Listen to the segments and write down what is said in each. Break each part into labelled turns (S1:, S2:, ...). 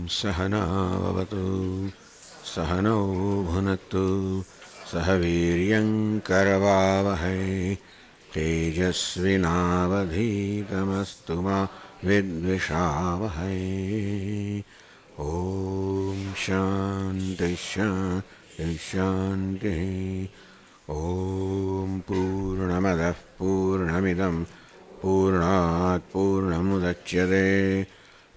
S1: Sahanavavatu Sahanau Bhunatu Sahaviryam Karavavahai Tejasvinavadhitamastu ma Vidvishavahai. Om Shanti Shanti Shanti. Om Purnamadah Purnamidam Purnat Purnamudachyate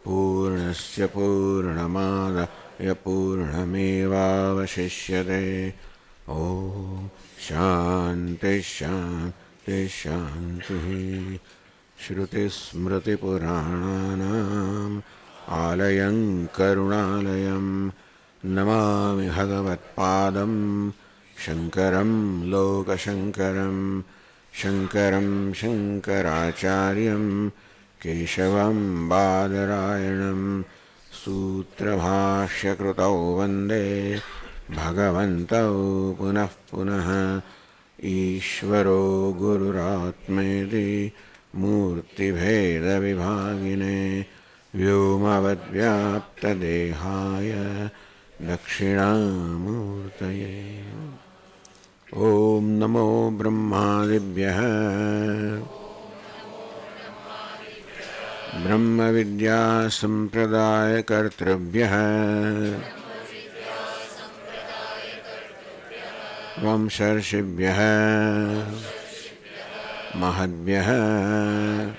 S1: Purnasya Purnamadaya Purnamevavashishyate. Om Shanti Shanti Shanti. Shruti Smriti Purananam Alayam Karunalayam Namami Bhagavat Padam Shankaram Lokashankaram Shankaram Shankaracharyam Keshavam Badarayanam Sutrabhashya Krutau Vande Bhagavantau Punah Punah Ishvaro Gururatmeti Murti Bheda Vibhagine Vyomavad Vyapta Dehaya Dakshinamurtaye. Om Namo Brahmadibhyaha Brahma Vidya Sampradaya Kartrabhyaha Vamsharshibhyaha Mahadbhyaha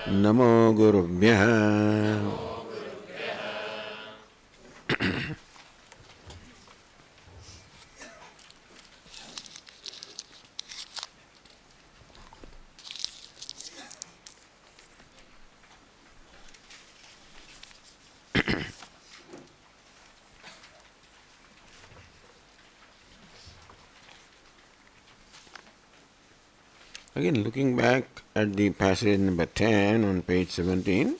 S1: Namo Gurubhyaha. Again, looking back at the passage number 10 on page 17,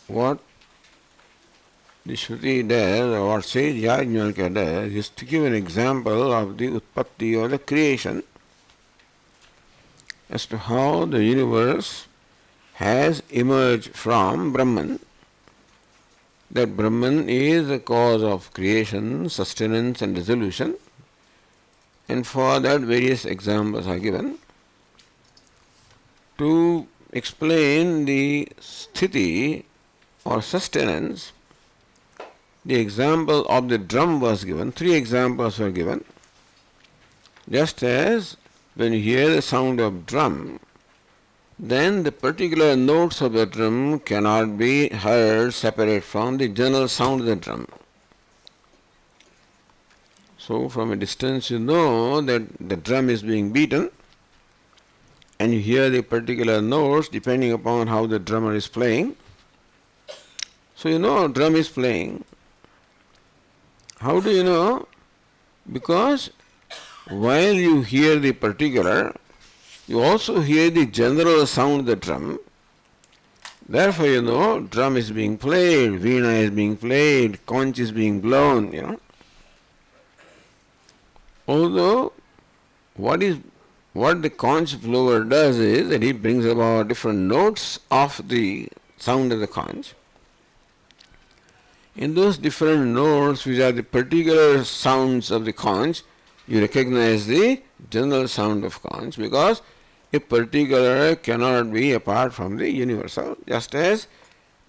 S1: what the Shruti does, or what says Yajnavalkya does, is to give an example of the Utpatti or the creation as to how the universe has emerged from Brahman. That Brahman is the cause of creation, sustenance and dissolution, and for that various examples are given. To explain the sthiti or sustenance, the example of the drum was given. 3 examples were given. Just as when you hear the sound of drum, then the particular notes of the drum cannot be heard separate from the general sound of the drum. So from a distance you know that the drum is being beaten, and you hear the particular notes depending upon how the drummer is playing. So you know drum is playing. How do you know? Because while you hear the particular, you also hear the general sound of the drum. Therefore, you know, drum is being played, veena is being played, conch is being blown, you know. Although, what the conch blower does is that he brings about different notes of the sound of the conch. In those different notes, which are the particular sounds of the conch, you recognize the general sound of conch, because a particular cannot be apart from the universal, just as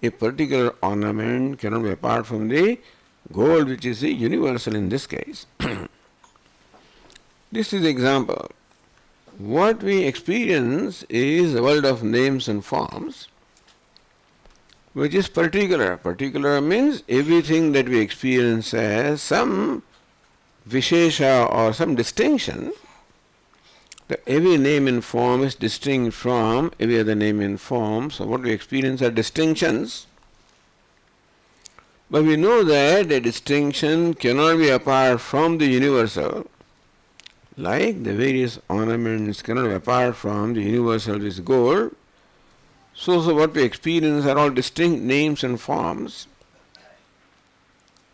S1: a particular ornament cannot be apart from the gold, which is the universal in this case. This is the example. What we experience is the world of names and forms, which is particular. Particular means everything that we experience as some Vishesha or some distinction. That every name and form is distinct from every other name and form. So what we experience are distinctions. But we know that the distinction cannot be apart from the universal. Like the various ornaments cannot be apart from the universal, which is gold. So what we experience are all distinct names and forms.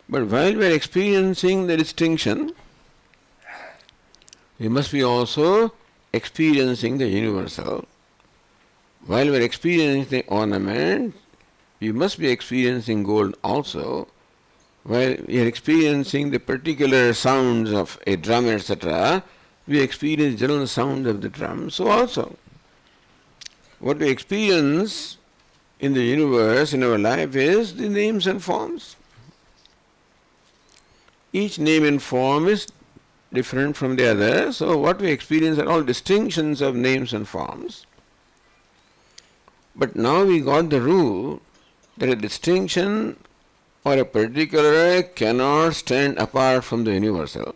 S1: But while we are experiencing the distinction, we must be also experiencing the universal. while we are experiencing the ornament, we must be experiencing gold also. While we are experiencing the particular sounds of a drum, etc., we experience general sound of the drum. So also, what we experience in the universe, in our life, is the names and forms. Each name and form is different from the other, so what we experience are all distinctions of names and forms. But now we got the rule that a distinction or a particular cannot stand apart from the universal.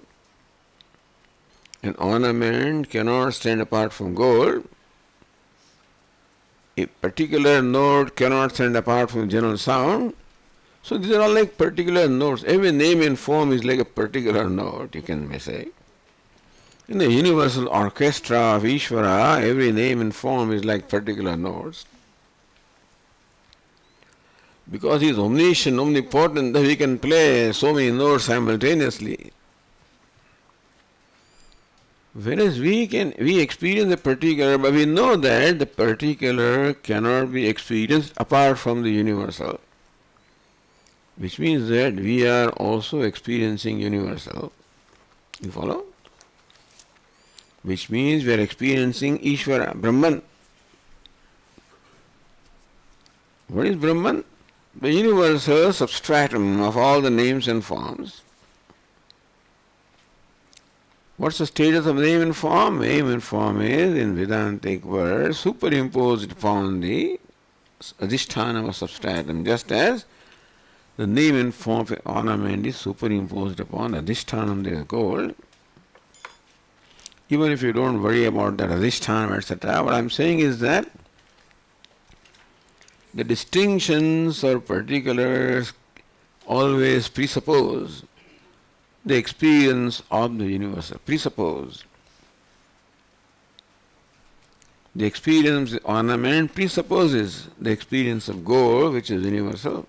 S1: An ornament cannot stand apart from gold. A particular note cannot stand apart from general sound. So these are all like particular notes. Every name and form is like a particular note, you can say. In the universal orchestra of Ishvara, every name and form is like particular notes. Because he is omniscient, omnipotent, that he can play so many notes simultaneously. Whereas we experience the particular, but we know that the particular cannot be experienced apart from the universal. Which means that we are also experiencing universal. You follow? Which means we are experiencing Ishvara, Brahman. What is Brahman? The universal substratum of all the names and forms. What's the status of name and form? Name and form is, in Vedantic words, superimposed upon the adhisthana or substratum, just as the name and form of an ornament is superimposed upon adhisthana, there is gold. Even if you don't worry about that adhisthana, etc., what I am saying is that the distinctions or particulars always presuppose the experience of the universal. Presuppose. The experience of the ornament presupposes the experience of gold, which is universal.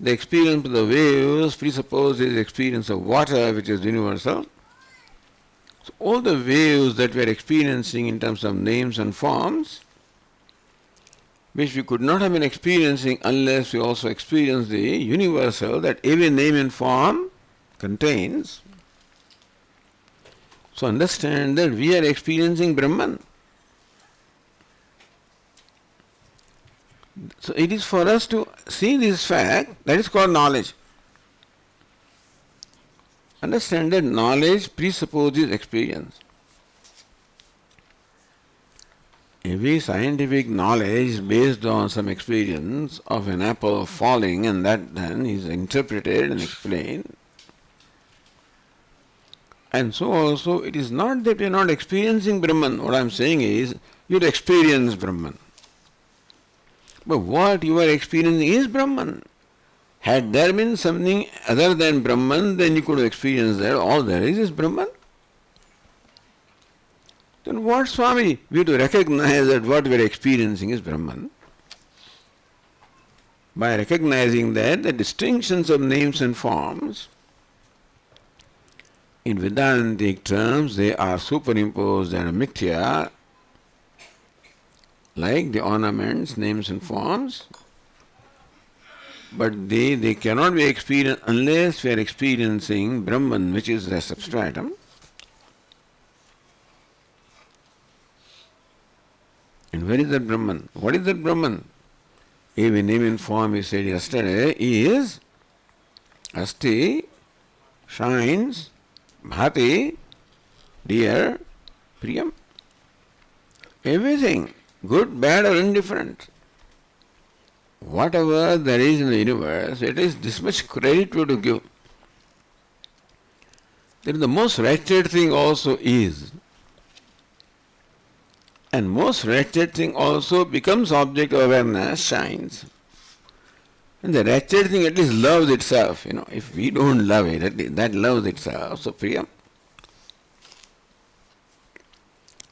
S1: The experience of the waves presupposes the experience of water, which is universal. So all the waves that we are experiencing in terms of names and forms, which we could not have been experiencing unless we also experience the universal that every name and form contains. So understand that we are experiencing Brahman. So it is for us to see this fact, that is called knowledge. Understand that knowledge presupposes experience. Every scientific knowledge is based on some experience of an apple falling, and that then is interpreted and explained. And so also it is not that we are not experiencing Brahman. What I am saying is you have experienced Brahman. But what you are experiencing is Brahman. Had there been something other than Brahman, then you could have experienced that. All there is Brahman. Then what, Swami? We have to recognize that what we are experiencing is Brahman. By recognizing that the distinctions of names and forms, in Vedantic terms, they are superimposed and mithya, like the ornaments, names and forms, but they cannot be experienced unless we are experiencing Brahman, which is the substratum. And where is that Brahman? What is that Brahman? Every name and form we said yesterday is Asti, shines, Bhati, dear, Priyam. Everything, good, bad or indifferent. Whatever there is in the universe, it is this much credit we have to give. Then the most wretched thing also is. And most wretched thing also becomes object of awareness, shines. And the wretched thing at least loves itself. If we don't love it, at least that loves itself. So Priyam.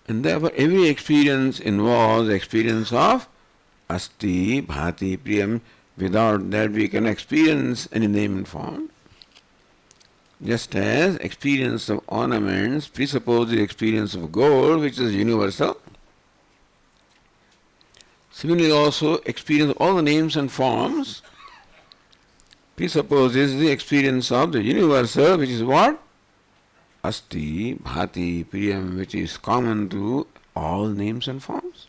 S1: And therefore every experience involves the experience of Asti, Bhati, Priyam. Without that we can experience any name and form. Just as experience of ornaments presupposes the experience of gold, which is universal. Similarly also experience all the names and forms presupposes the experience of the universal, which is what? Asti, Bhati, Priyam, which is common to all names and forms.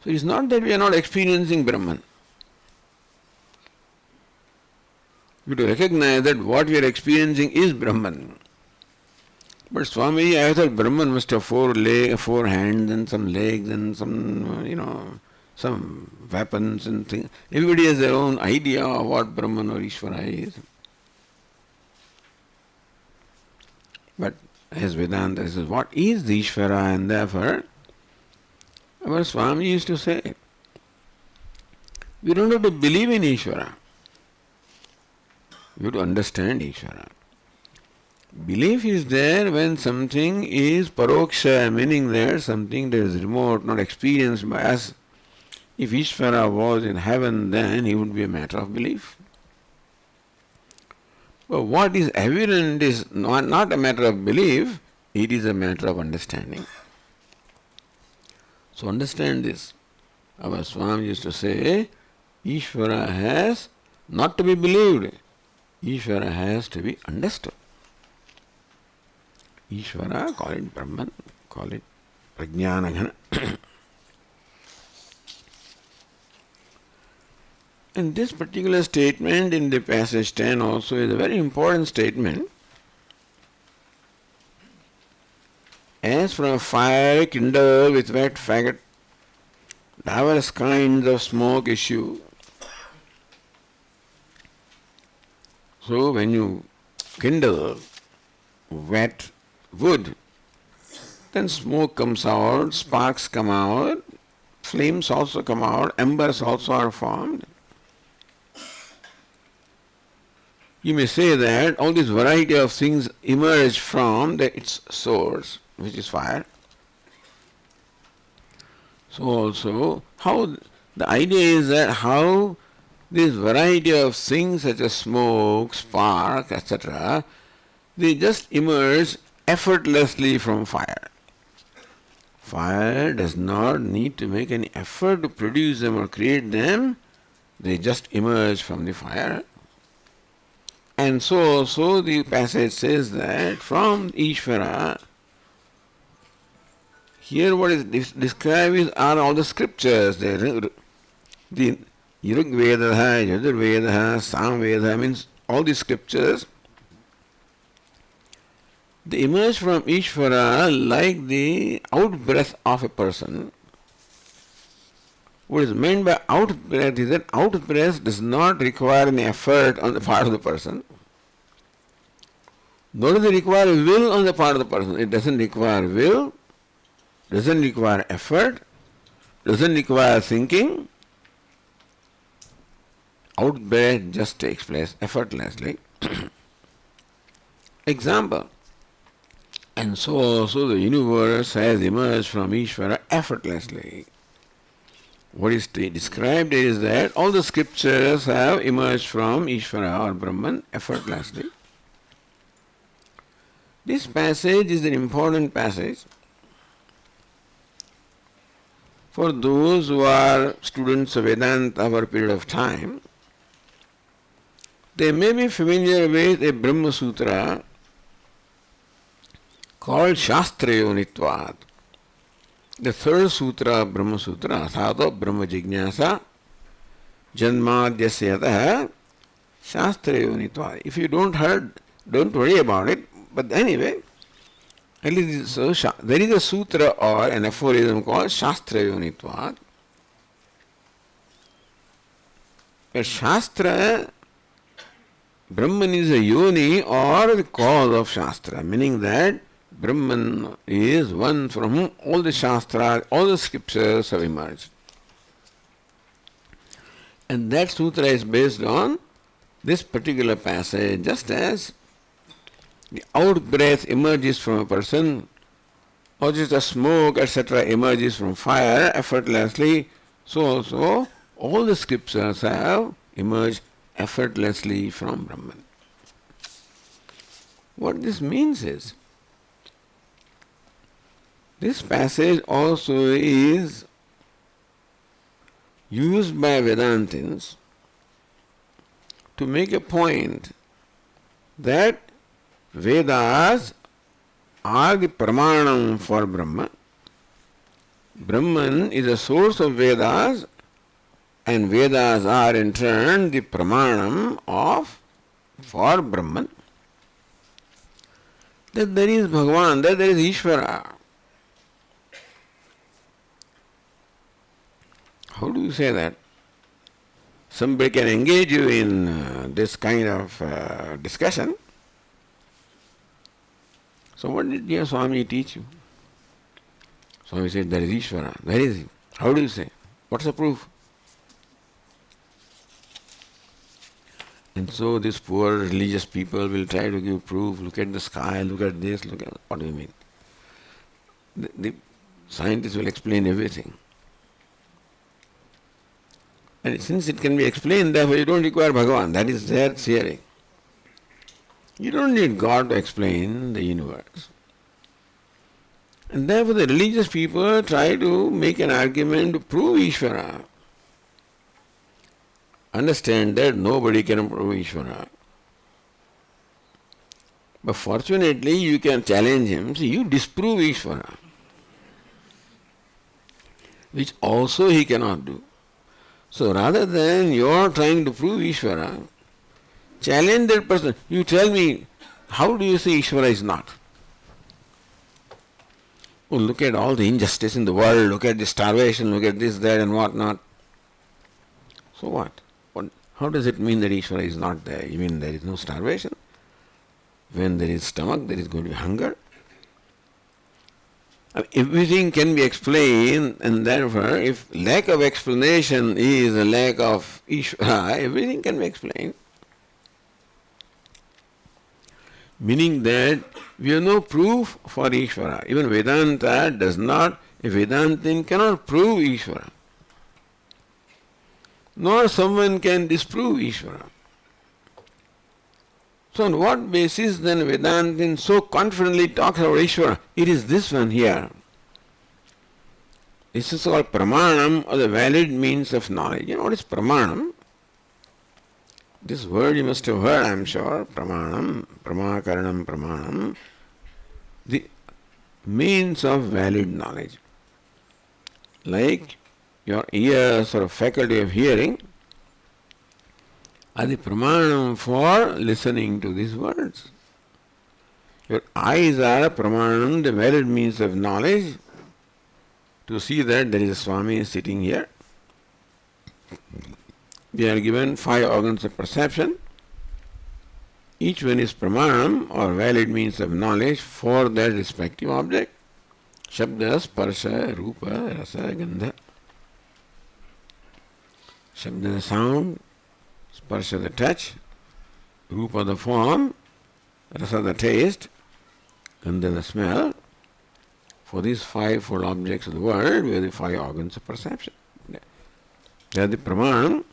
S1: So it is not that we are not experiencing Brahman. We have to recognize that what we are experiencing is Brahman. But Swami, I thought Brahman must have four hands and some legs and some, some weapons and things. Everybody has their own idea of what Brahman or Ishvara is. But as Vedanta says, what is the Ishvara? And therefore, our Swami used to say, we don't have to believe in Ishvara. We have to understand Ishvara. Belief is there when something is paroksha, meaning that something that is remote, not experienced by us. If Ishvara was in heaven, then he would be a matter of belief. But what is evident is not a matter of belief, it is a matter of understanding. So understand this. Our Swami used to say, Ishvara has not to be believed, Ishvara has to be understood. Ishvara, call it Brahman, call it Prajnanaghana. And this particular statement in the passage 10 also is a very important statement. As from a fire kindled with wet faggot, diverse kinds of smoke issue. So when you kindle wet wood, then smoke comes out, sparks come out, flames also come out, embers also are formed. You may say that all this variety of things emerge from its source, which is fire. So also, how the idea is that how this variety of things such as smoke, spark, etc., they just emerge effortlessly from fire. Fire does not need to make any effort to produce them or create them. They just emerge from the fire. And so also the passage says that from Ishvara, here what is described are all the scriptures. The Yurugvedaha, Yajurvedaha, Samveda, means all the scriptures. They emerge from Ishvara like the out-breath of a person. What is meant by out-breath is that out-breath does not require any effort on the part of the person. Nor does it require will on the part of the person. It doesn't require will, doesn't require effort, doesn't require thinking. Out-breath just takes place effortlessly. Example. And so also the universe has emerged from Ishvara effortlessly. What is described is that all the scriptures have emerged from Ishvara or Brahman effortlessly. This passage is an important passage for those who are students of Vedanta over a period of time. They may be familiar with a Brahma Sutra called Shastrayonitvat. The third sutra of Brahma Sutra, Asado Brahma Jignasa Janmadhyasya Shastrayonitvat. If you don't heard, don't worry about it. But anyway, at least so, there is a sutra or an aphorism called Shastrayonitvat. A Shastra, Brahman is a yoni or the cause of Shastra, meaning that Brahman is one from whom all the Shastras, all the scriptures have emerged. And that sutra is based on this particular passage, just as the out-breath emerges from a person, or just a smoke, etc., emerges from fire effortlessly, so also all the scriptures have emerged effortlessly from Brahman. What this means is, This passage also is used by Vedantins to make a point that Vedas are the pramanam for Brahma. Brahman is a source of Vedas, and Vedas are in turn the pramanam for Brahman. That there is Bhagavan, that there is Ishvara. How do you say that? Somebody can engage you in this kind of discussion. So what did your Swami teach you? Swami said, there is Ishvara. Where is he? How do you say? What's the proof? And so these poor religious people will try to give proof. Look at the sky, look at this, look at... What do you mean? The scientists will explain everything. And since it can be explained, therefore you don't require Bhagavan. That is their theory. You don't need God to explain the universe. And therefore the religious people try to make an argument to prove Ishvara. Understand that nobody can prove Ishvara. But fortunately you can challenge him. See, you disprove Ishvara, which also he cannot do. So rather than you are trying to prove Ishvara, challenge that person. You tell me, how do you say Ishvara is not? Oh, look at all the injustice in the world, look at the starvation, look at this, that and what not. So what? How does it mean that Ishvara is not there? You mean there is no starvation? When there is stomach, there is going to be hunger? Everything can be explained, and therefore, if lack of explanation is a lack of Ishvara, everything can be explained. Meaning that we have no proof for Ishvara. Even Vedanta does not, a Vedantin cannot prove Ishvara. Nor someone can disprove Ishvara. So on what basis then Vedantin so confidently talks about Ishvara? It is this one here. This is called pramanam, or the valid means of knowledge. You know what is pramanam? This word you must have heard, I am sure. Pramanam, pramakaranam, pramanam. The means of valid knowledge. Like your ears or faculty of hearing are the pramanam for listening to these words. Your eyes are a pramanam, the valid means of knowledge, to see that there is a Swami sitting here. We are given 5 organs of perception. Each one is pramanam or valid means of knowledge for that respective object. Shabda, sparsha, rupa, rasa, gandha. Shabda the sound, sparsha the touch, rupa the form, rasa the taste, gandha the smell. For these 5-fold objects of the world, we have the 5 organs of perception. They are the pramanam.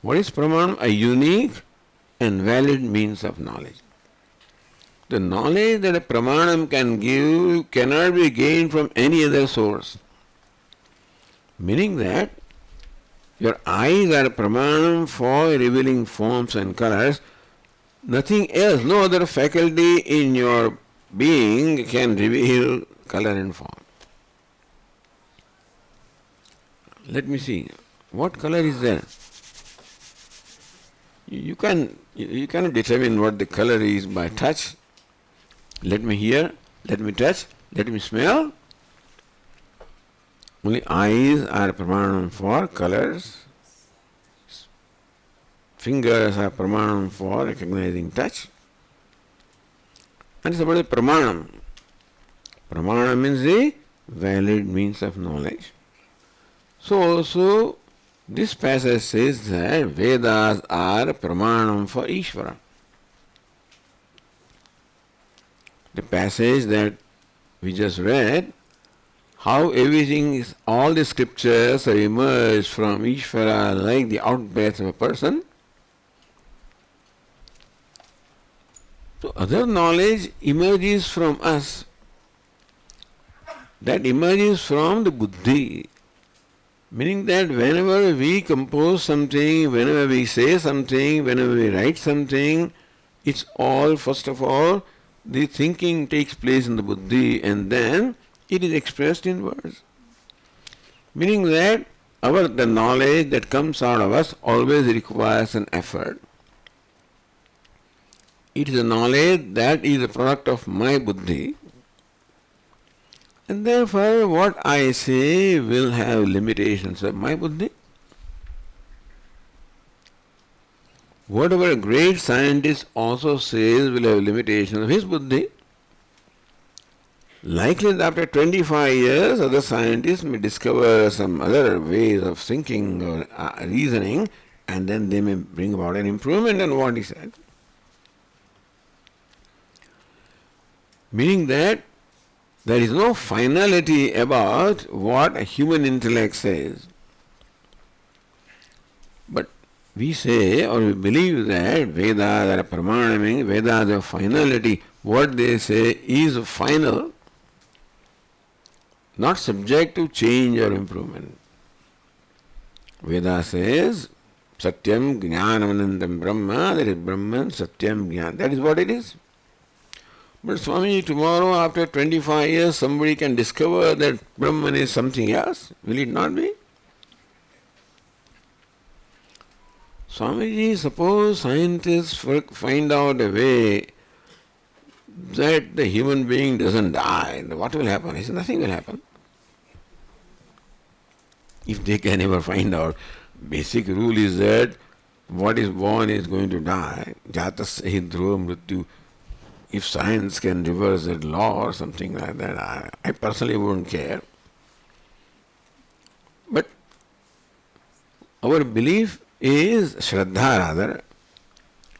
S1: What is pramanam? A unique and valid means of knowledge. The knowledge that a pramanam can give cannot be gained from any other source. Meaning that your eyes are a pramanam for revealing forms and colors. Nothing else, no other faculty in your being can reveal color and form. Let me see. What color is there? You cannot determine what the color is by touch. Let me hear, let me touch, let me smell. Only eyes are pramanam for colors. Fingers are pramanam for recognizing touch. And it's about the pramanam. Brahmana means the valid means of knowledge. So also this passage says that Vedas are pramanam for Ishvara. The passage that we just read, how everything is, all the scriptures are emerged from Ishvara like the outbreath of a person. So other knowledge emerges from us. that emerges from the buddhi. Meaning that whenever we compose something, whenever we say something, whenever we write something, it's all, first of all, the thinking takes place in the buddhi and then it is expressed in words. Meaning that the knowledge that comes out of us always requires an effort. It is a knowledge that is a product of my buddhi, and therefore what I say will have limitations of my buddhi. Whatever a great scientist also says will have limitations of his buddhi. Likely that after 25 years, other scientists may discover some other ways of thinking or reasoning, and then they may bring about an improvement in what he said. Meaning that there is no finality about what a human intellect says. But we say or we believe that Vedas are Pramana, meaning Vedas are finality. What they say is final, not subject to change or improvement. Veda says, Satyam Jnanamanandam Brahma, that is Brahman, Satyam Jnana. That is what it is. But Swami, tomorrow after 25 years somebody can discover that Brahman is something else. Will it not be? Swamiji, suppose scientists find out a way that the human being doesn't die. What will happen? He said, nothing will happen. If they can ever find out. Basic rule is that what is born is going to die. Jatasya hi dhruva mrityu. If science can reverse that law or something like that, I personally wouldn't care. But our belief is, Shraddha rather,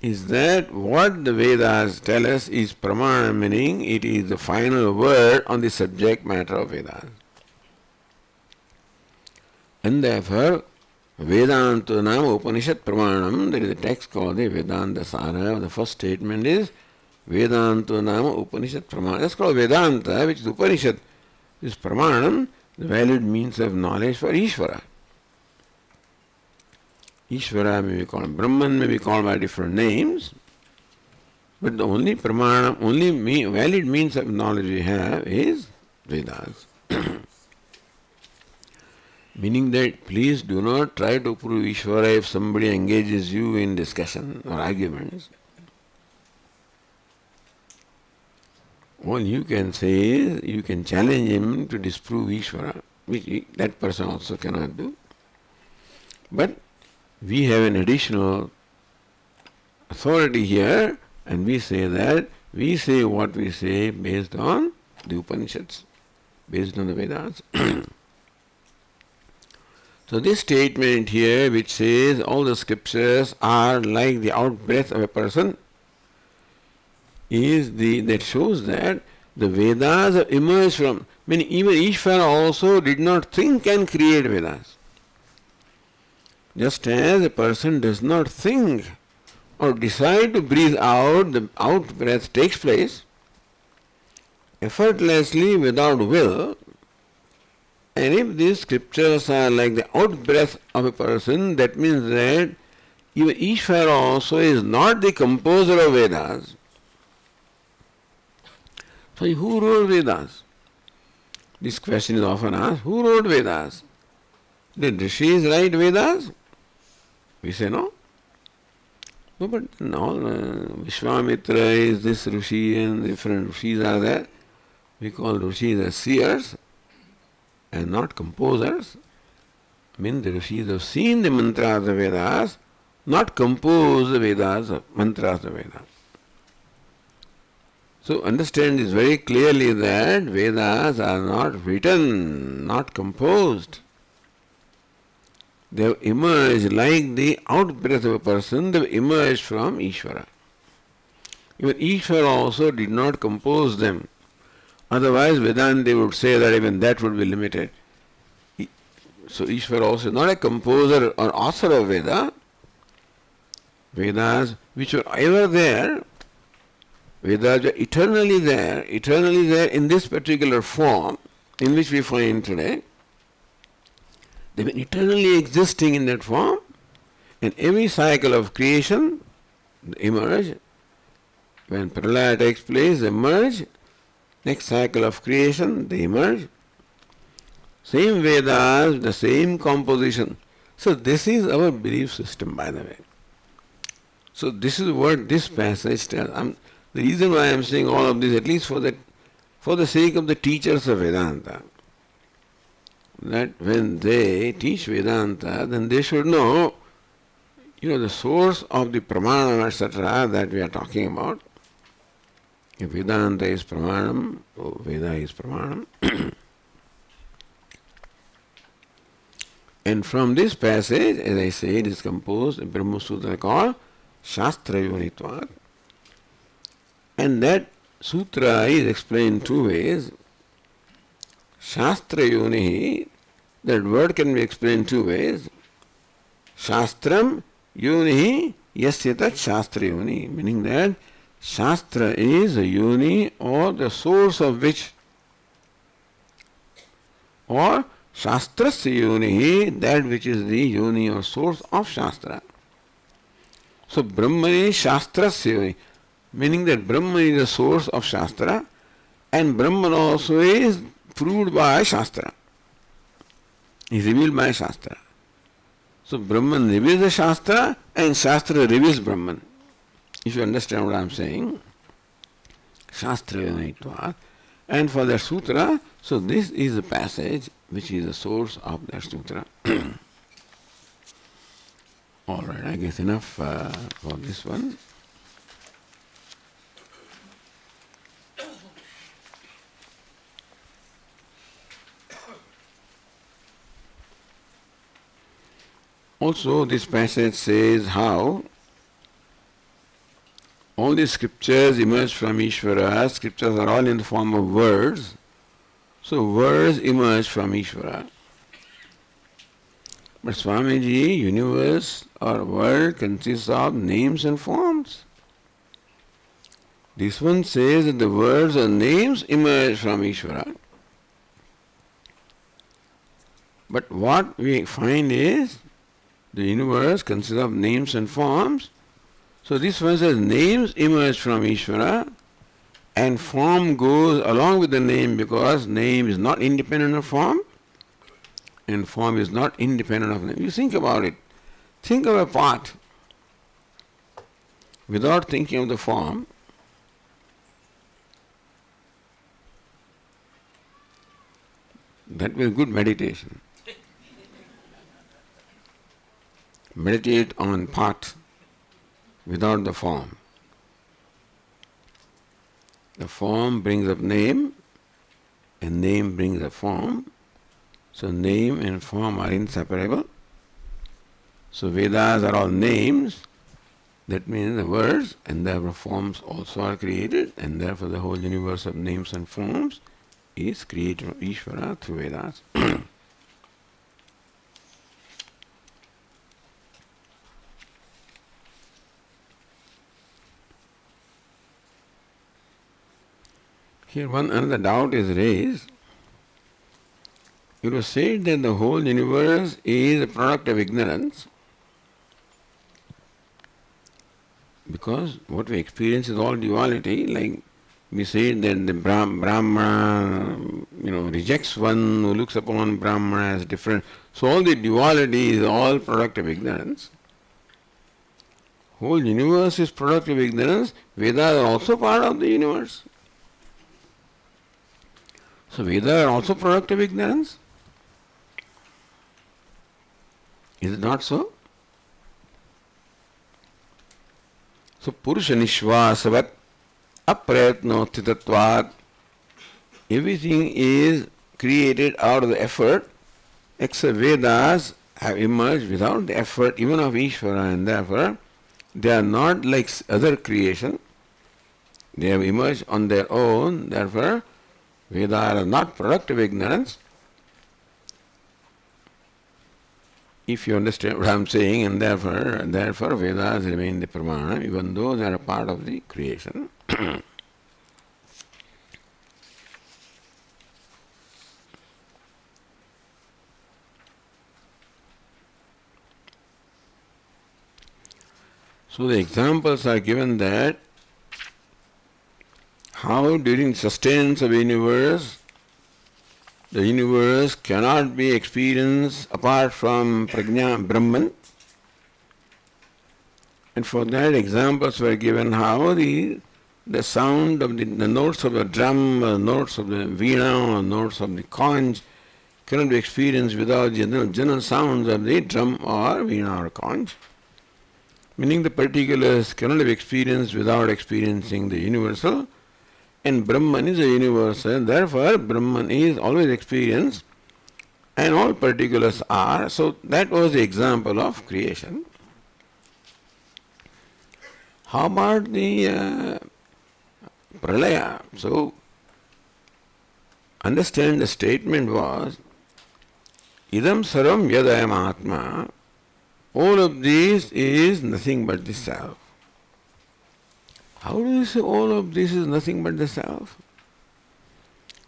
S1: is that what the Vedas tell us is Pramana, meaning it is the final word on the subject matter of Vedas. And therefore, Vedanta Nama Upanishad Pramanam, there is a text called the Vedanta Sara. The first statement is Vedanta Nama Upanishad Pramanam. That's called Vedanta, which is Upanishad. This Pramanam, the valid means of knowledge for Ishvara. Ishvara may be called Brahman, may be called by different names, but the only Pramanam, only valid means of knowledge we have is Vedas. Meaning that please do not try to prove Ishvara if somebody engages you in discussion or arguments. All you can say is you can challenge him to disprove Ishvara, which that person also cannot do. But we have an additional authority here, and we say that we say what we say based on the Upanishads, based on the Vedas. So this statement here which says all the scriptures are like the out-breath of a person is that shows that the Vedas have emerged from, meaning even Ishvara also did not think and create Vedas. Just as a person does not think or decide to breathe out, the out-breath takes place effortlessly without will. And if these scriptures are like the out-breath of a person, that means that even Ishvara also is not the composer of Vedas. So who wrote Vedas? This question is often asked, who wrote Vedas? Did rishis write Vedas? We say no. No, but all Vishwamitra is this rishi and different rishis are there. We call rishis as seers and not composers. I mean the rishis have seen the mantras of Vedas, not composed the Vedas, mantras of Vedas. So understand this very clearly that Vedas are not written, not composed. They have emerged like the out-breath of a person, they have emerged from Ishvara. Even Ishvara also did not compose them. Otherwise Vedanta would say that even that would be limited. So Ishvara also is not a composer or author of Vedas which were ever there. Vedas are eternally there in this particular form, in which we find today, they've been eternally existing in that form, and every cycle of creation, they emerge. When pralaya takes place, they emerge. Next cycle of creation, they emerge. Same Vedas, the same composition. So this is our belief system, by the way. So this is what this passage tells. The reason why I am saying all of this, at least for the sake of the teachers of Vedanta, that when they teach Vedanta, then they should know, the source of the Brahmana, etc., that we are talking about. If Vedanta is Pramanam, Veda is Pramanam. And from this passage, as I say, it is composed in Brahma Sutra called Shastra Yonitvat. And that sutra is explained two ways. Shastra Yonihi, that word can be explained two ways. Shastram Yonihi Yasyatat Shastra Yoni, meaning that Shastra is a yoni or the source of which, or Shastrasya yoni, that which is the yoni or source of Shastra. So Brahmani Shastrasya yoni, meaning that Brahman is the source of Shastra, and Brahman also is proved by Shastra. He is revealed by Shastra. So Brahman reveals the Shastra and Shastra reveals Brahman. If you understand what I am saying, Shastra Yonitvat. And for that sutra, so this is the passage which is the source of that sutra. Alright, I guess enough for this one. Also, this passage says how all the scriptures emerge from Ishvara. Scriptures are all in the form of words. So words emerge from Ishvara. But Swamiji, universe or world consists of names and forms. This one says that the words or names emerge from Ishvara. But what we find is the universe consists of names and forms. So this one says names emerge from Ishvara and form goes along with the name because name is not independent of form and form is not independent of name. You think about it. Think of a pot without thinking of the form. That will be good meditation. Meditate on pot without the form. The form brings up name, and name brings up form. So name and form are inseparable. So Vedas are all names, that means the words, and therefore forms also are created, and therefore the whole universe of names and forms is created from Ishvara through Vedas. Here another doubt is raised. It was said that the whole universe is a product of ignorance because what we experience is all duality. Like we said that the Brahmana, rejects one who looks upon Brahmana as different. So all the duality is all product of ignorance. Whole universe is product of ignorance. Vedas are also part of the universe. So Vedas are also product of ignorance. Is it not so? So Purusha Nishvasavat Aprayatnothitatvat, everything is created out of the effort, except Vedas have emerged without the effort even of Ishvara, and therefore they are not like other creation. They have emerged on their own, therefore Vedas are not product of ignorance. If you understand what I am saying, and therefore Vedas remain the Pramana, even though they are a part of the creation. So the examples are given that how during sustenance of the universe cannot be experienced apart from Prajna Brahman. And for that examples were given how the sound of the notes of the drum, or notes of the veena, or notes of the conch cannot be experienced without the general sounds of the drum or veena or conch. Meaning the particulars cannot be experienced without experiencing the universal. And Brahman is a universal, therefore Brahman is always experienced and all particulars are. So that was the example of creation. How about the pralaya? So understand the statement was idam sarvam yadayam atma. All of this is nothing but the self. How do you say all of this is nothing but the self?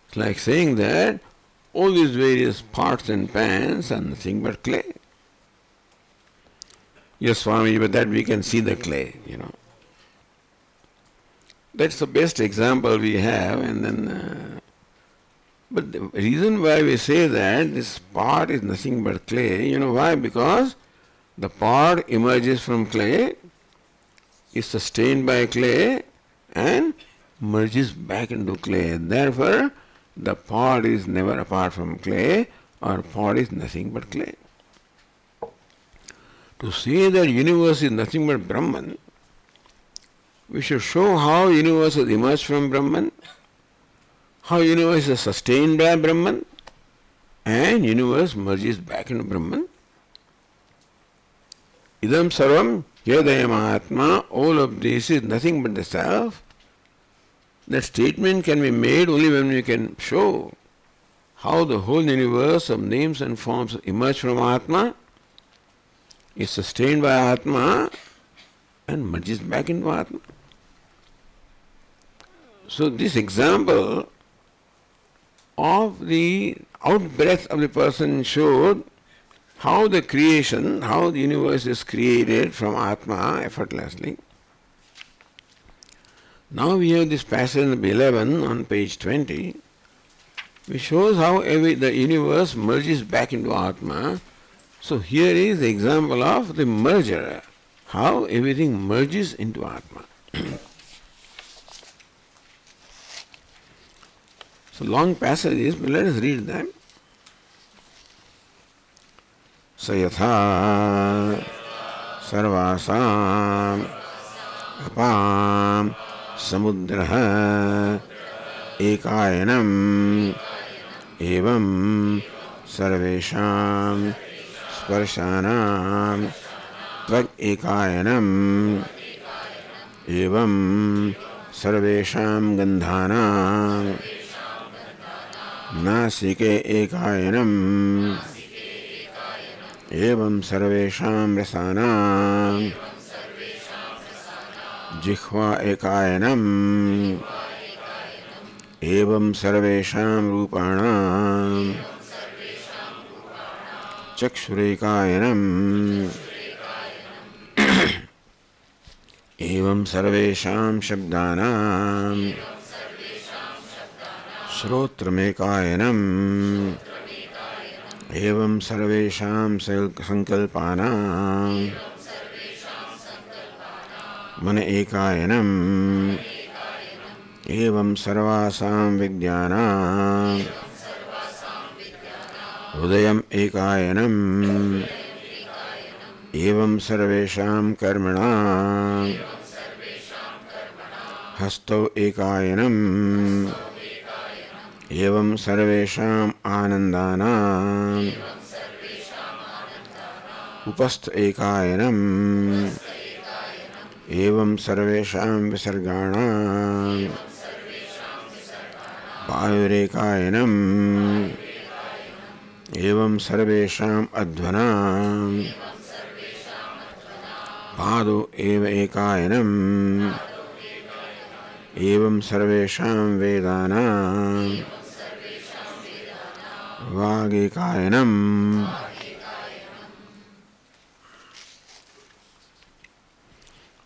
S1: It's like saying that all these various pots and pans are nothing but clay. Yes, Swami, but that we can see the clay, That's the best example we have, and then. But the reason why we say that this pot is nothing but clay, you know why? Because the pot emerges from clay, is sustained by clay, and merges back into clay. Therefore, the pot is never apart from clay, or pot is nothing but clay. To say that universe is nothing but Brahman, we should show how universe has emerged from Brahman, how universe is sustained by Brahman, and universe merges back into Brahman. Idam sarvam yadayam atma, all of this is nothing but the self. That statement can be made only when we can show how the whole universe of names and forms emerge from Atma, is sustained by Atma, and merges back into Atma. So this example of the out-breath of the person showed how the creation, how the universe is created from Atma effortlessly. Now we have this passage number 11 on page 20, which shows how the universe merges back into Atma. So here is the example of the merger, how everything merges into Atma. So long passages, but let us read them. Sayatha sarvasam apam samudraha ekayanam evam sarvesham sparshanam tvag ekayanam evam sarvesham gandhanam nasike ekayanam evam sarvesham rasanam जिह्वा एकायनम एवं सर्वेषां रूपाणां चक्षुरेकायनम एवं सर्वेषां शब्दानां श्रोत्रमेकायनम एवं सर्वेषां संकल्पानां मन एकायनम एवं सर्वासां विद्यानां हृदयम् एकायनम एवं सर्वेषां कर्मणां हस्तौ एकायनम एवं सर्वेषाम् आनन्दानां उपस्थ एकायनम एवं सर्वेषां विसर्गाणां पायुरेकायनम एवं सर्वेषाम् अध्वनां पादौ एव एकायनम एवं सर्वेषां वेदानां वागेकायनम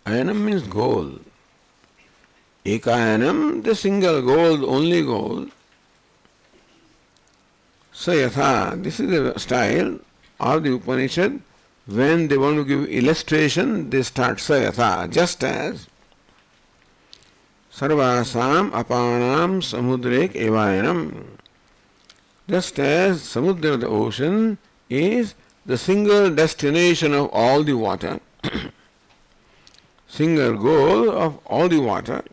S1: Ayanam means gold. Ekayanam, the single gold, only gold. Sayatha, this is the style of the Upanishad. When they want to give illustration, they start Sayatha, just as Sarvasam apanam samudrek evayanam. Just as Samudra, the ocean, is the single destination of all the water, single goal of all the water.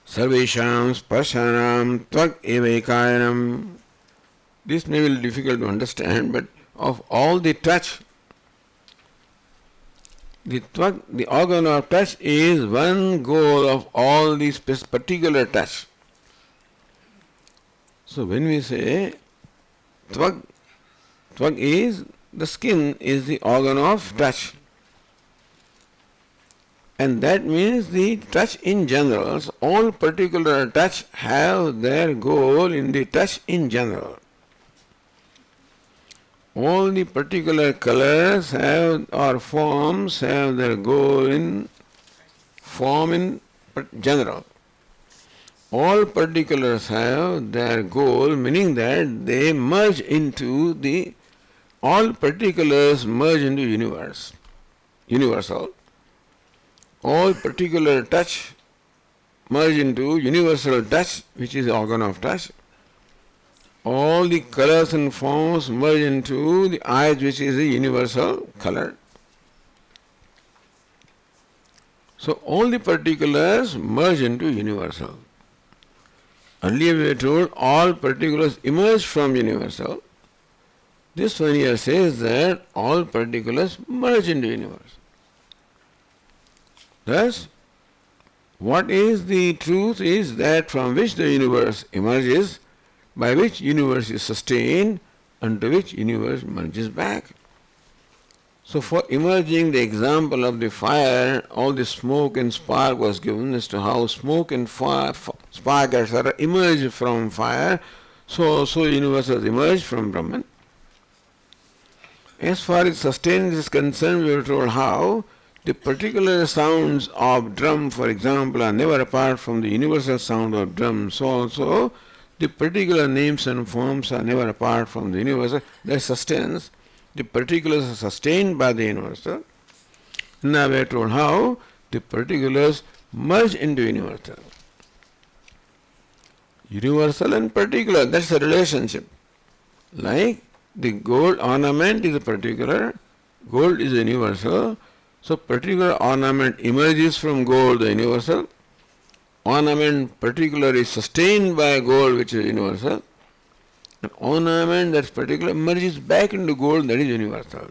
S1: Sarvesham sparshanam tvak evekayanam. This may be difficult to understand, but of all the touch, the tvak, the organ of touch, is one goal of all these particular touch. So when we say tvak, tvak is the skin, is the organ of touch. And that means the touch in general. So all particular touch have their goal in the touch in general. All the particular colors have or forms have their goal in form in general. All particulars have their goal, meaning that they merge into the, all particulars merge into universe, universal. All particular touch merge into universal touch, which is the organ of touch. All the colors and forms merge into the eyes, which is the universal color. So all the particulars merge into universal. Earlier we were told all particulars emerge from universal. This one here says that all particulars merge into universe. Thus, what is the truth is that from which the universe emerges, by which universe is sustained, and to which universe merges back. So for emerging, the example of the fire, all the smoke and spark was given as to how smoke and spark etc. emerge from fire, so also universe has emerged from Brahman. As far as sustenance is concerned, we were told how the particular sounds of drum, for example, are never apart from the universal sound of drum. So also the particular names and forms are never apart from the universal. That sustains. The particulars are sustained by the universal. Now we are told how the particulars merge into universal. Universal and particular, that's a relationship. Like the gold ornament is a particular, gold is a universal. So particular ornament emerges from gold, the universal. Ornament particular is sustained by gold, which is universal. An ornament that's particular merges back into gold, that is universal.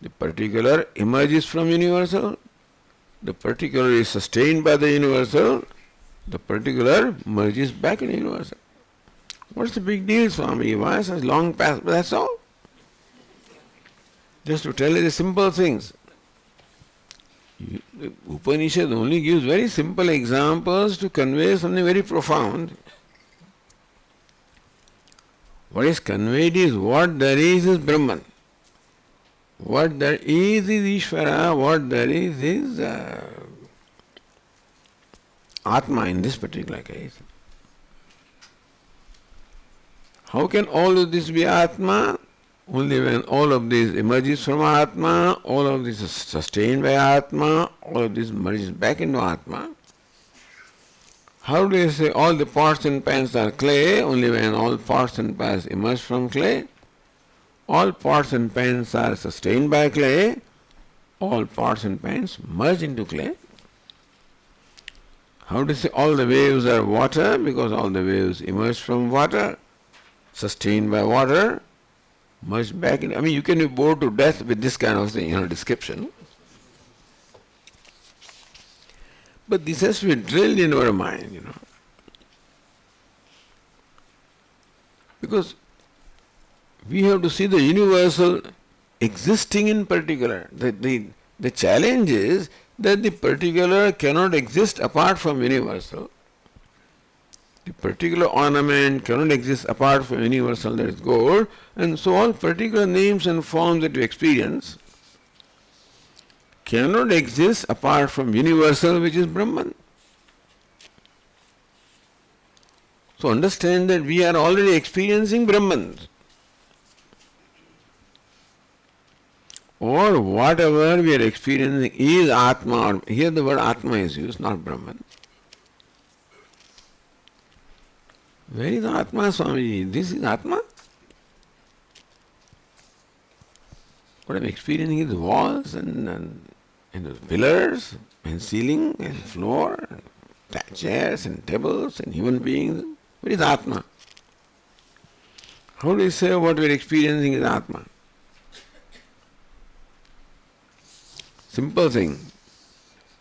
S1: The particular emerges from universal. The particular is sustained by the universal. The particular merges back into universal. What's the big deal, Swami? Why such long path? But that's all. Just to tell you the simple things. The Upanishad only gives very simple examples to convey something very profound. What is conveyed is what there is Brahman. What there is Ishvara, what there is Atma in this particular case. How can all of this be Atma? Only when all of this emerges from Atma, all of this is sustained by Atma, all of this merges back into Atma. How do you say all the pots and pans are clay? Only when all pots and pans emerge from clay. All pots and pans are sustained by clay. All pots and pans merge into clay. How do you say all the waves are water? Because all the waves emerge from water, sustained by water, merge back in. I mean, you can be bored to death with this kind of thing, description. But this has to be drilled in our mind, Because we have to see the universal existing in particular. The challenge is that the particular cannot exist apart from universal. The particular ornament cannot exist apart from universal, that is gold, and so all particular names and forms that we experience cannot exist apart from universal, which is Brahman. So understand that we are already experiencing Brahman. Or whatever we are experiencing is Atma. Or here the word Atma is used, not Brahman. Where is Atma, Swamiji? This is Atma? What I'm experiencing is walls and pillars and ceiling and floor, and chairs and tables and human beings. Where is Atma? How do you say what we're experiencing is Atma? Simple thing,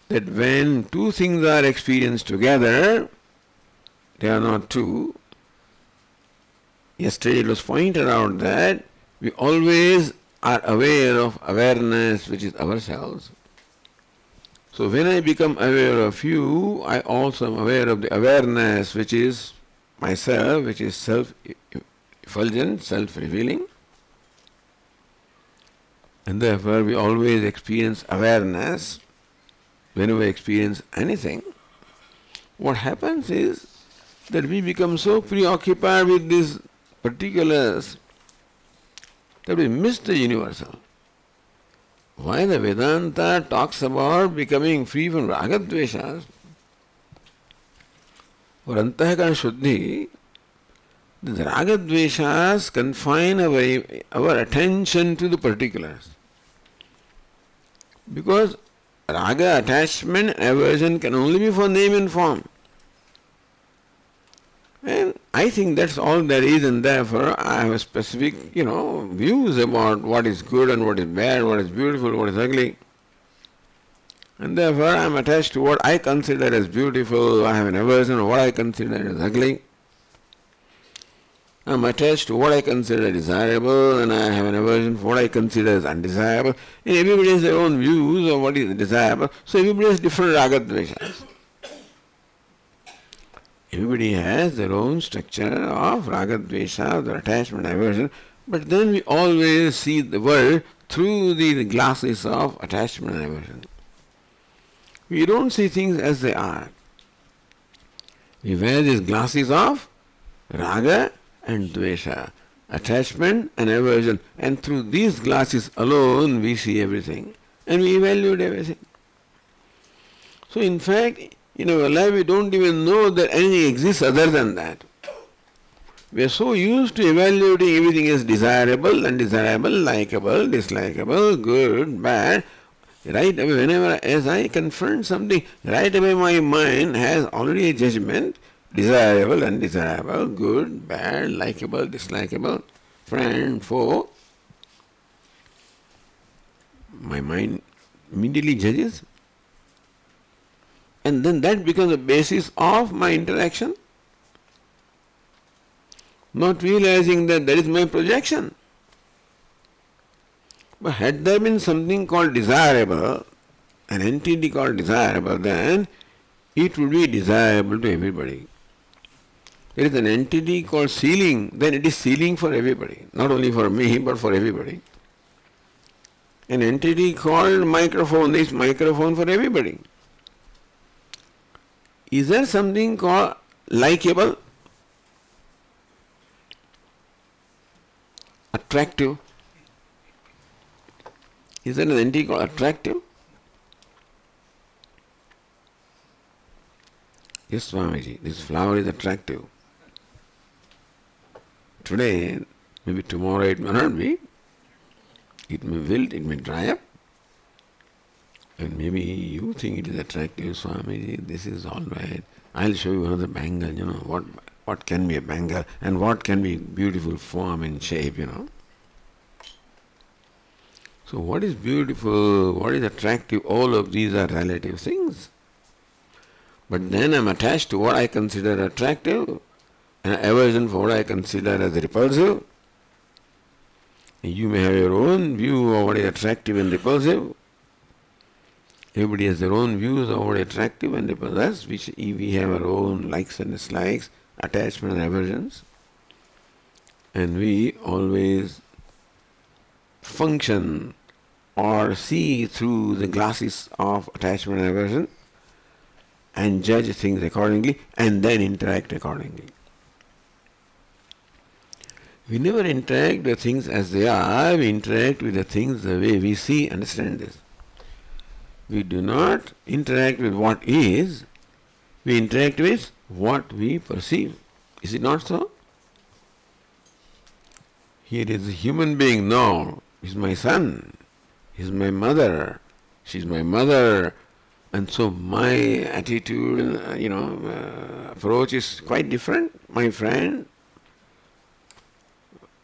S1: that when two things are experienced together, they are not two. Yesterday it was pointed out that we always are aware of awareness, which is ourselves. So when I become aware of you, I also am aware of the awareness, which is myself, which is self-effulgent, self-revealing. And therefore we always experience awareness whenever we experience anything. What happens is that we become so preoccupied with these particulars that we miss the universal. Why the Vedanta talks about becoming free from ragadveshas? For antahakara shuddhi, the ragadveshas confine our attention to the particulars. Because raga, attachment, aversion can only be for name and form. And I think that's all there is, and therefore I have a specific, views about what is good and what is bad, what is beautiful, what is ugly. And therefore I am attached to what I consider as beautiful, I have an aversion of what I consider as ugly. I am attached to what I consider desirable, and I have an aversion for what I consider as undesirable. And everybody has their own views of what is desirable, so everybody has different ragadveshas. Everybody has their own structure of ragadvesha, their attachment, aversion, but then we always see the world through the glasses of attachment and aversion. We don't see things as they are. We wear these glasses of raga and dvesha, attachment and aversion, and through these glasses alone we see everything and we evaluate everything. So in fact, in our life we don't even know that anything exists other than that. We are so used to evaluating everything as desirable, undesirable, likable, dislikable, good, bad. Right away, whenever as I confront something, right away my mind has already a judgment, desirable, undesirable, good, bad, likable, dislikable, friend, foe. My mind immediately judges. And then that becomes the basis of my interaction. Not realizing that is my projection. But had there been something called desirable, an entity called desirable, then it would be desirable to everybody. There is an entity called ceiling, then it is ceiling for everybody, not only for me but for everybody. An entity called microphone is microphone for everybody. Is there something called likable, attractive? Is there an entity called attractive? Yes, Swamiji, this flower is attractive. Today, maybe tomorrow it may not be. It may wilt, it may dry up. And maybe you think it is attractive, Swamiji, this is all right. I'll show you another bangle, what can be a bangle and what can be beautiful form and shape, So what is beautiful, what is attractive, all of these are relative things. But then I'm attached to what I consider attractive and aversion for what I consider as repulsive. You may have your own view of what is attractive and repulsive. Everybody has their own views of what is attractive and repulsive. Thus, we have our own likes and dislikes, attachment and aversions. And we always function or see through the glasses of attachment and aversion and judge things accordingly and then interact accordingly. We never interact with things as they are, we interact with the things the way we see, understand this. We do not interact with what is, we interact with what we perceive. Is it not so? Here is a human being now, he's my son, he's my mother, she's my mother, and so my attitude, approach is quite different. My friend,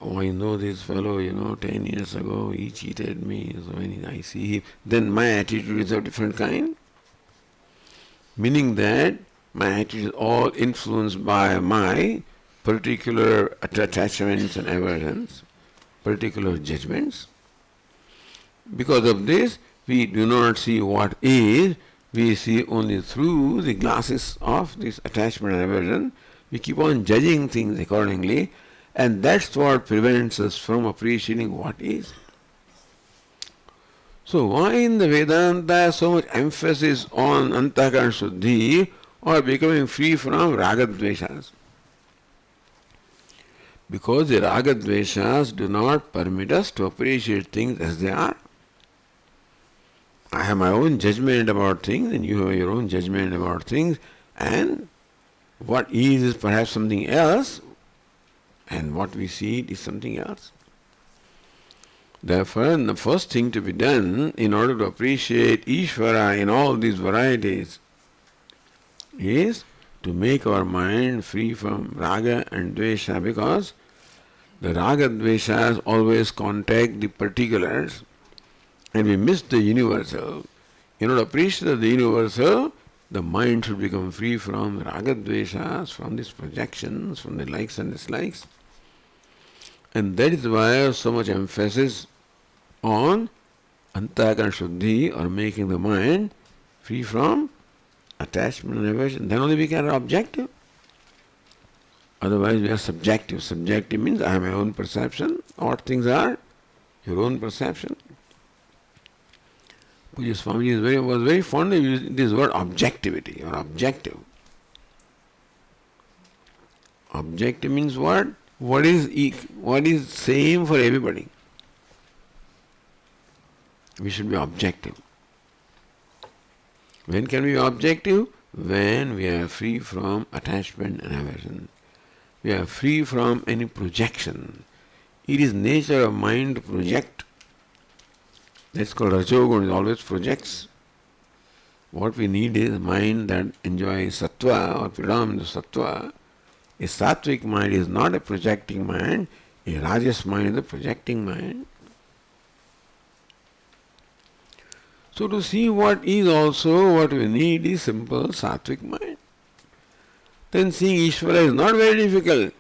S1: oh, I know this fellow, 10 years ago, he cheated me, so when I see him, then my attitude is of different kind. Meaning that my attitude is all influenced by my particular attachments and aversions, particular judgments. Because of this, we do not see what is, we see only through the glasses of this attachment and aversion. We keep on judging things accordingly, and that's what prevents us from appreciating what is. So why in the Vedanta so much emphasis on Antahkarana Shuddhi or becoming free from ragadveshas? Because the ragadveshas do not permit us to appreciate things as they are. I have my own judgment about things and you have your own judgment about things, and what is perhaps something else and what we see is something else. Therefore, the first thing to be done in order to appreciate Ishvara in all these varieties is to make our mind free from raga and dvesha, because the raga dveshas always contact the particulars and we miss the universal. In order to appreciate the universal, the mind should become free from raga dveshas, from these projections, from the likes and dislikes. And that is why so much emphasis on Antahkarana Shuddhi, or making the mind free from attachment and aversion. Then only we can be objective. Otherwise we are subjective. Subjective means I have my own perception. What things are? Your own perception. Swami was very fond of using this word objectivity or objective. Objective means what? What is same for everybody? We should be objective. When can we be objective? When we are free from attachment and aversion. We are free from any projection. It is nature of mind to project. That's called Rajogun, it always projects. What we need is mind that enjoys sattva or predominant sattva. A sattvic mind is not a projecting mind, a rajas mind is a projecting mind. So to see what is also, what we need is simple sattvic mind. Then seeing Ishvara is not very difficult.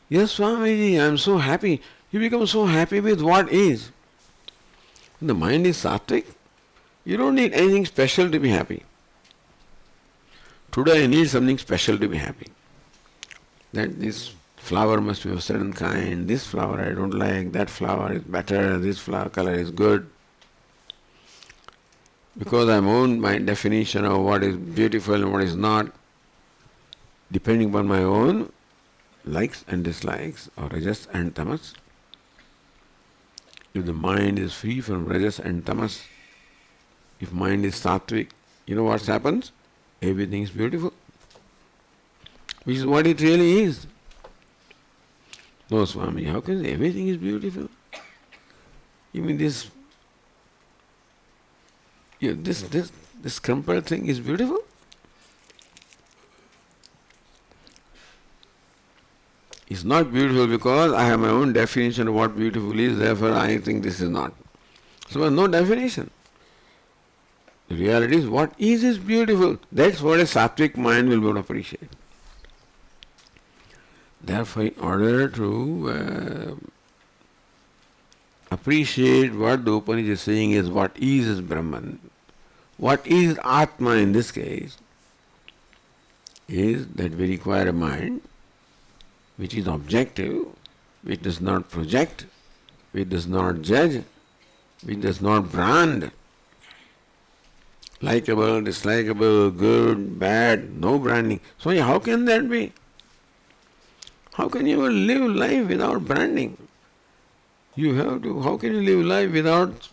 S1: Yes, Swamiji, I am so happy. You become so happy with what is. When the mind is sattvic, you don't need anything special to be happy. Today I need something special to be happy. That this flower must be of a certain kind, this flower I don't like, that flower is better, this flower color is good. Because I own my definition of what is beautiful and what is not, depending upon my own likes and dislikes, or rajas and tamas. If the mind is free from rajas and tamas, if mind is sattvic, you know what happens? Everything is beautiful. Which is what it really is. No, Swami, how can everything is beautiful? You mean this crumpled thing is beautiful? It's not beautiful because I have my own definition of what beautiful is, therefore I think this is not. So there is no definition. The reality is what is beautiful. That's what a sattvic mind will be able to appreciate. Therefore, in order to appreciate what the Upanishad is saying is what is Brahman, what is Atma in this case, is that we require a mind which is objective, which does not project, which does not judge, which does not brand. Likeable, dislikable, good, bad, no branding. So how can that be? How can you live life without branding? You have to. How can you live life without?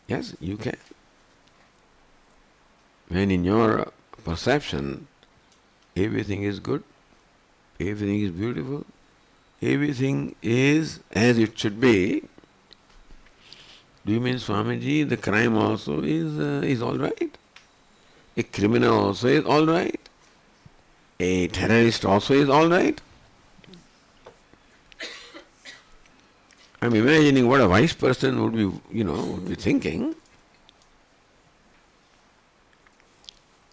S1: Yes, you can. When in your perception, everything is good, everything is beautiful, everything is as it should be. Do you mean, Swamiji, the crime also is all right? A criminal also is all right? A terrorist also is all right? I'm imagining what a wise person would be thinking.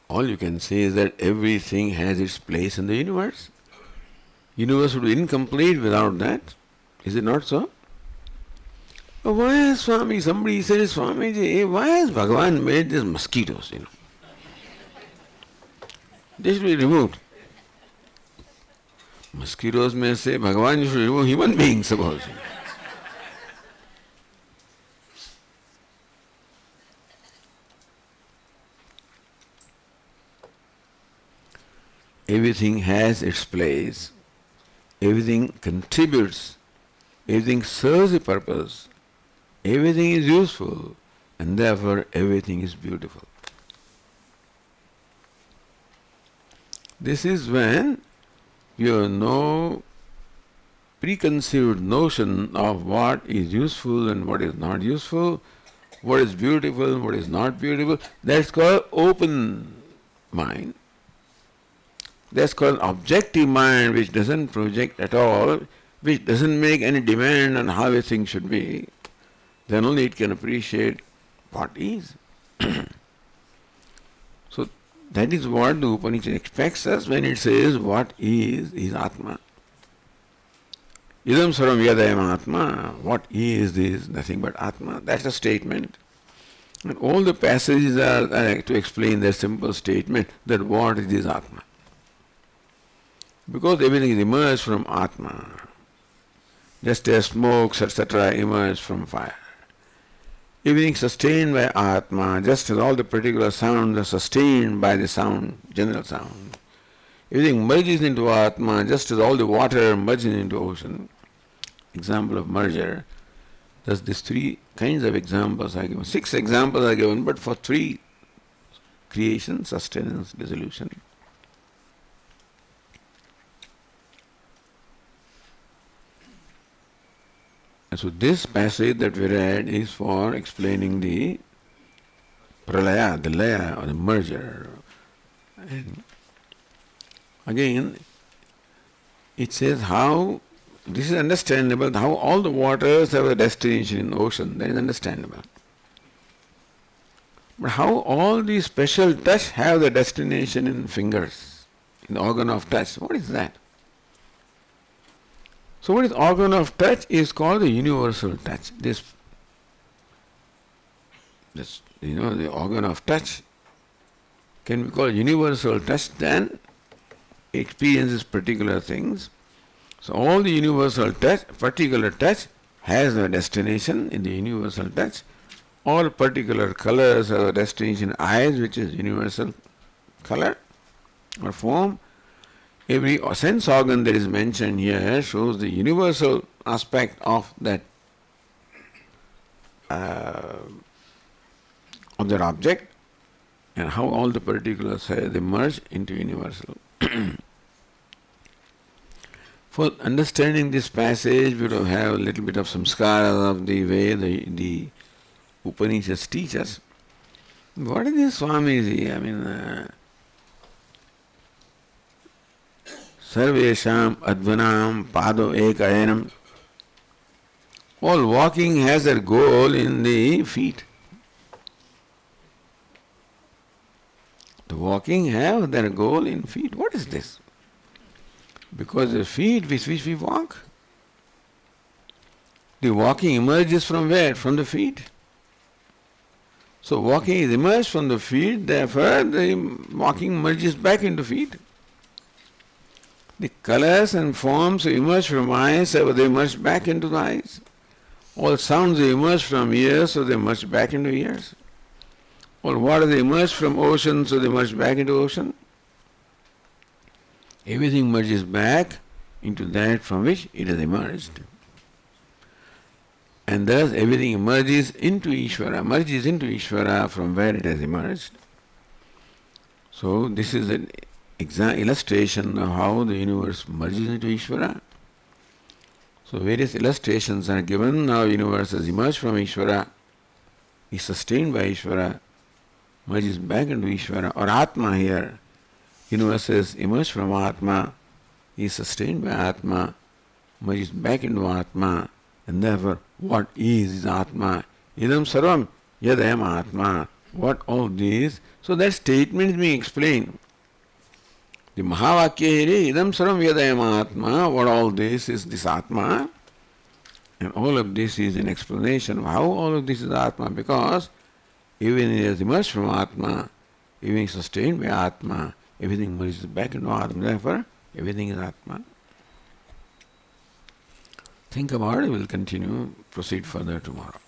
S1: All you can say is that everything has its place in the universe. Universe would be incomplete without that. Is it not so? Why has Swami, somebody said, Swamiji, why has Bhagavan made these mosquitoes, They should be removed. Mosquitoes may say, Bhagavan, you should remove human beings, suppose. Everything has its place. Everything contributes. Everything serves a purpose. Everything is useful. And therefore everything is beautiful. This is when you have no preconceived notion of what is useful and what is not useful, what is beautiful and what is not beautiful. That's called open mind. That's called objective mind, which doesn't project at all, which doesn't make any demand on how a thing should be. Then only it can appreciate what is. So that is what the Upanishad expects us when it says what is Atma. Idam sarvam yadayam Atma. What is nothing but Atma. That's a statement. And all the passages are to explain that simple statement that what is Atma. Because everything is emerged from Atma. Just as smokes, etc., emerge from fire. Everything sustained by Atma, just as all the particular sounds are sustained by the sound, general sound. Everything merges into Atma, just as all the water merges into ocean. Example of merger. Thus these three kinds of examples are given. 6 examples are given, but for 3: creation, sustenance, dissolution. And so this passage that we read is for explaining the pralaya, the laya or the merger. And again, it says how, this is understandable, how all the waters have a destination in the ocean, that is understandable. But how all these special touch have the destination in fingers, in the organ of touch, what is that? So what is organ of touch is called the universal touch. This the organ of touch can be called universal touch, then experiences particular things. So all the universal touch, particular touch has a destination in the universal touch. All particular colors have a destination in eyes, which is universal color or form. Every sense organ that is mentioned here shows the universal aspect of that object, and how all the particulars they merge into universal. For understanding this passage, we will have a little bit of samskara of the way the Upanishads teach us. What is this Swamiji? I mean, Sarvesham advanam pado ekayanam. All walking has their goal in the feet. The walking have their goal in feet. What is this? Because the feet with which we walk. The walking emerges from where? From the feet. So walking is emerged from the feet, therefore the walking merges back into feet. The colors and forms emerge from eyes, so they merge back into the eyes. All sounds they emerge from ears, so they merge back into ears. All water they emerge from ocean, so they merge back into ocean. Everything merges back into that from which it has emerged. And thus everything emerges into Ishvara from where it has emerged. So this is an illustration of how the universe merges into Ishvara. So various illustrations are given. Now universe has emerged from Ishvara, is sustained by Ishvara, merges back into Ishvara, or Atma here. Universe has emerged from Atma, is sustained by Atma, merges back into Atma, and therefore what is Atma? Idam sarvam yadayam Atma. What all this? So that statement is being explained. The Mahavakya here is idam sarvam yadayam Atma. What all this is this Atma? And all of this is an explanation of how all of this is Atma, because even it has emerged from Atma, even is sustained by Atma, everything merges back into Atma, therefore everything is Atma. Think about it, we'll continue, proceed further tomorrow.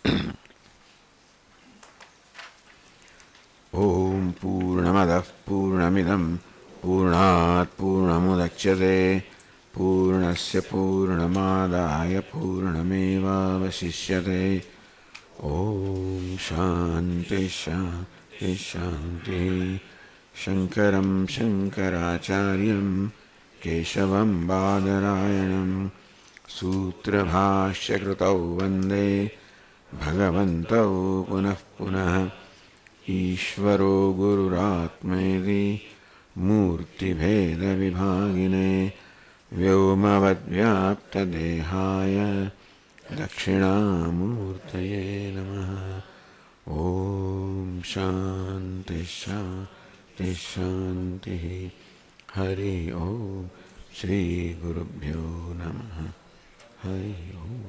S1: Om Purnamadah Purnamidam Purnat Purnamudachyate Purnasya Purnamadaya Purnameva Vasishyate. Om Shanti Shanti Shanti. Shankaram Shankaracharyam Keshavam Badarayanam Sutra Bhashya Krutau Vande Bhagavantau Punah Punah. Ishvaro Gururatmedi Murti Bheda Vibhagine Vyomavad Vyapta Dehaya Dakshinamurtaye Namaha. Om Shanti Shanti Shanti. Hari Om. Shri Gurubhyo Namaha. Hari Om.